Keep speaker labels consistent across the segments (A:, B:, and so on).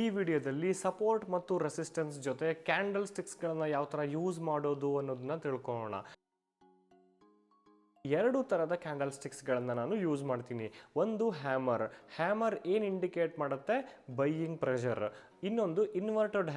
A: ಈ ವಿಡಿಯೋದಲ್ಲಿ ಸಪೋರ್ಟ್ ಮತ್ತು ರೆಸಿಸ್ಟೆನ್ಸ್ ಜೊತೆ ಕ್ಯಾಂಡಲ್ ಸ್ಟಿಕ್ಸ್ಗಳನ್ನು ಯಾವ ಥರ ಯೂಸ್ ಮಾಡೋದು ಅನ್ನೋದನ್ನ ತಿಳ್ಕೊಳ್ಳೋಣ. ಎರಡು ಥರದ ಕ್ಯಾಂಡಲ್ ಸ್ಟಿಕ್ಸ್ಗಳನ್ನು ನಾನು ಯೂಸ್ ಮಾಡ್ತೀನಿ. ಒಂದು ಹ್ಯಾಮರ್ ಏನು ಇಂಡಿಕೇಟ್ ಮಾಡುತ್ತೆ? Buying pressure. ಇನ್ನೊಂದು ಇನ್ವರ್ಟೆಡ್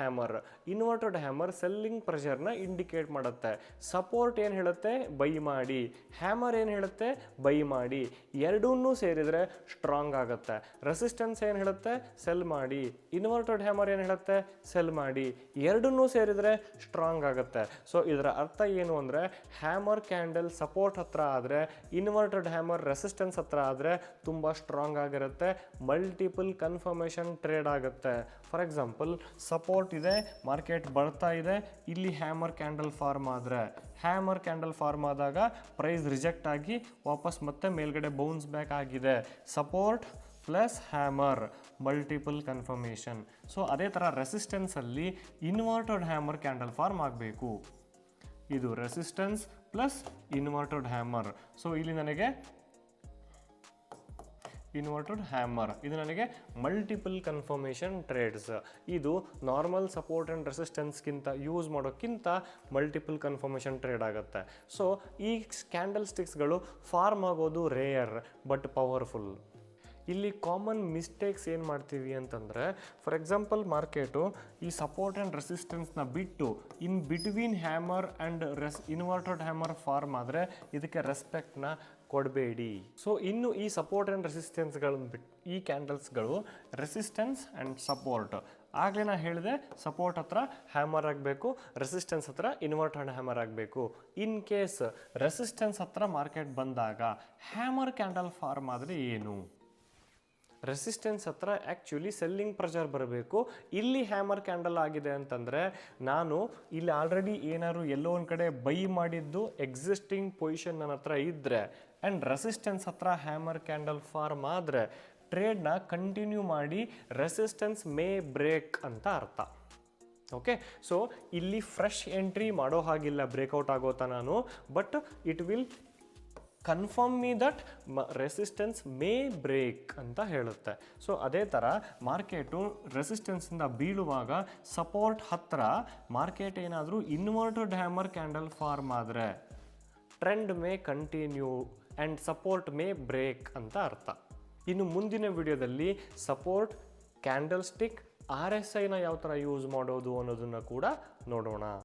A: ಹ್ಯಾಮರ್ ಸೆಲ್ಲಿಂಗ್ ಪ್ರೆಷರ್ನ ಇಂಡಿಕೇಟ್ ಮಾಡುತ್ತೆ. ಸಪೋರ್ಟ್ ಏನು ಹೇಳುತ್ತೆ? ಬೈ ಮಾಡಿ. ಹ್ಯಾಮರ್ ಏನು ಹೇಳುತ್ತೆ? ಬೈ ಮಾಡಿ. ಎರಡೂ ಸೇರಿದರೆ ಸ್ಟ್ರಾಂಗ್ ಆಗುತ್ತೆ. ರೆಸಿಸ್ಟೆನ್ಸ್ ಏನು ಹೇಳುತ್ತೆ? ಸೆಲ್ ಮಾಡಿ. ಇನ್ವರ್ಟೆಡ್ ಹ್ಯಾಮರ್ ಏನು ಹೇಳುತ್ತೆ? ಸೆಲ್ ಮಾಡಿ. ಎರಡೂ ಸೇರಿದರೆ ಸ್ಟ್ರಾಂಗ್ ಆಗುತ್ತೆ. ಸೊ ಇದರ ಅರ್ಥ ಏನು ಅಂದರೆ, ಹ್ಯಾಮರ್ ಕ್ಯಾಂಡಲ್ ಸಪೋರ್ಟ್ ಹತ್ರ ಆದರೆ, ಇನ್ವರ್ಟೆಡ್ ಹ್ಯಾಮರ್ ರೆಸಿಸ್ಟೆನ್ಸ್ ಹತ್ರ ಆದರೆ ತುಂಬ ಸ್ಟ್ರಾಂಗ್ ಆಗಿರುತ್ತೆ. ಮಲ್ಟಿಪಲ್ ಕನ್ಫರ್ಮೇಷನ್ ಟ್ರೇಡ್ ಆಗುತ್ತೆ. ಫಾರ್ ಎಕ್ಸಾಂಪಲ್, ಸಪೋರ್ಟ್ ಇದೆ, ಮಾರ್ಕೆಟ್ ಬರ್ತಾ ಇದೆ, ಇಲ್ಲಿ ಹ್ಯಾಮರ್ ಕ್ಯಾಂಡಲ್ ಫಾರ್ಮ್ ಆದಾಗ ಪ್ರೈಸ್ ರಿಜೆಕ್ಟ್ ಆಗಿ ವಾಪಸ್ ಮತ್ತೆ ಮೇಲ್ಗಡೆ ಬೌನ್ಸ್ ಬ್ಯಾಕ್ ಆಗಿದೆ. Support plus hammer, multiple confirmation. So ಅದೇ ಥರ ರೆಸಿಸ್ಟೆನ್ಸಲ್ಲಿ ಇನ್ವರ್ಟೆಡ್ ಹ್ಯಾಮರ್ ಕ್ಯಾಂಡಲ್ ಫಾರ್ಮ್ ಆಗಬೇಕು. ಇದು resistance plus inverted hammer. So ಇಲ್ಲಿ ನನಗೆ ಇನ್ವರ್ಟೆಡ್ ಹ್ಯಾಮರ್, ಇದು ನನಗೆ ಮಲ್ಟಿಪಲ್ ಕನ್ಫರ್ಮೇಷನ್ ಟ್ರೇಡ್ಸ್. ಇದು ನಾರ್ಮಲ್ ಸಪೋರ್ಟ್ ಆ್ಯಂಡ್ ರೆಸಿಸ್ಟೆನ್ಸ್ಗಿಂತ ಯೂಸ್ ಮಾಡೋಕ್ಕಿಂತ ಮಲ್ಟಿಪಲ್ ಕನ್ಫರ್ಮೇಷನ್ ಟ್ರೇಡ್ ಆಗುತ್ತೆ. ಸೊ ಈ ಕ್ಯಾಂಡಲ್ ಸ್ಟಿಕ್ಸ್ಗಳು ಫಾರ್ಮ್ ಆಗೋದು ರೇಯರ್ ಬಟ್ ಪವರ್ಫುಲ್. ಇಲ್ಲಿ ಕಾಮನ್ ಮಿಸ್ಟೇಕ್ಸ್ ಏನು ಮಾಡ್ತೀವಿ ಅಂತಂದರೆ, ಫಾರ್ ಎಕ್ಸಾಂಪಲ್ ಮಾರ್ಕೆಟು ಈ ಸಪೋರ್ಟ್ ಆ್ಯಂಡ್ ರೆಸಿಸ್ಟೆನ್ಸ್ನ ಬಿಟ್ಟು in between hammer and inverted hammer form ಆದರೆ ಇದಕ್ಕೆ ರೆಸ್ಪೆಕ್ಟ್ನ ಕೊಡಬೇಡಿ. ಸೊ ಇನ್ನು ಈ ಸಪೋರ್ಟ್ ಆ್ಯಂಡ್ ರೆಸಿಸ್ಟೆನ್ಸ್ಗಳನ್ನು ಬಿಟ್ಟು ಈ ಕ್ಯಾಂಡಲ್ಸ್ಗಳು ರೆಸಿಸ್ಟೆನ್ಸ್ ಆ್ಯಂಡ್ ಸಪೋರ್ಟ್. ಆಗಲೇ ನಾನು ಹೇಳಿದೆ, ಸಪೋರ್ಟ್ ಹತ್ರ ಹ್ಯಾಮರ್ ಆಗಬೇಕು, ರೆಸಿಸ್ಟೆನ್ಸ್ ಹತ್ರ ಇನ್ವರ್ಟೆಡ್ ಹ್ಯಾಮರ್ ಆಗಬೇಕು. ಇನ್ ಕೇಸ್ ರೆಸಿಸ್ಟೆನ್ಸ್ ಹತ್ರ ಮಾರ್ಕೆಟ್ ಬಂದಾಗ ಹ್ಯಾಮರ್ ಕ್ಯಾಂಡಲ್ ಫಾರ್ಮ್ ಆದರೆ ಏನು? ರೆಸಿಸ್ಟೆನ್ಸ್ ಹತ್ರ ಆ್ಯಕ್ಚುಲಿ ಸೆಲ್ಲಿಂಗ್ ಪ್ರೆಷರ್ ಬರಬೇಕು. ಇಲ್ಲಿ ಹ್ಯಾಮರ್ ಕ್ಯಾಂಡಲ್ ಆಗಿದೆ ಅಂತಂದರೆ, ನಾನು ಇಲ್ಲಿ ಆಲ್ರೆಡಿ ಏನಾದ್ರು ಎಲ್ಲೋ ಒಂದು ಕಡೆ ಬೈ ಮಾಡಿದ್ದು ಎಕ್ಸಿಸ್ಟಿಂಗ್ ಪೊಸಿಷನ್ ನನ್ನ ಹತ್ರ ಇದ್ದರೆ ಆ್ಯಂಡ್ ರೆಸಿಸ್ಟೆನ್ಸ್ ಹತ್ರ ಹ್ಯಾಮರ್ ಕ್ಯಾಂಡಲ್ ಫಾರ್ಮ್ ಆದರೆ ಟ್ರೇಡ್ನ ಕಂಟಿನ್ಯೂ ಮಾಡಿ ರೆಸಿಸ್ಟೆನ್ಸ್ ಮೇ ಬ್ರೇಕ್ ಅಂತ ಅರ್ಥ. ಓಕೆ, ಸೊ ಇಲ್ಲಿ ಫ್ರೆಶ್ ಎಂಟ್ರಿ ಮಾಡೋ ಹಾಗಿಲ್ಲ ಬ್ರೇಕ್ಔಟ್ ಆಗೋತಾ ನಾನು, but it will confirm me that resistance may break ಅಂತ ಹೇಳುತ್ತೆ. ಸೊ ಅದೇ ಥರ ಮಾರ್ಕೆಟು ರೆಸಿಸ್ಟೆನ್ಸಿಂದ ಬೀಳುವಾಗ ಸಪೋರ್ಟ್ ಹತ್ರ ಮಾರ್ಕೆಟ್ ಏನಾದರೂ ಇನ್ವರ್ಟೆಡ್ ಹ್ಯಾಮರ್ ಕ್ಯಾಂಡಲ್ ಫಾರ್ಮ್ ಆದರೆ trend may continue and support may break ಅಂತ ಅರ್ಥ. ಇನ್ನು ಮುಂದಿನ ವಿಡಿಯೋದಲ್ಲಿ ಸಪೋರ್ಟ್, ಕ್ಯಾಂಡಲ್ ಸ್ಟಿಕ್, RSIನ ಯಾವ ಥರ ಯೂಸ್ ಮಾಡೋದು ಅನ್ನೋದನ್ನು ಕೂಡ ನೋಡೋಣ.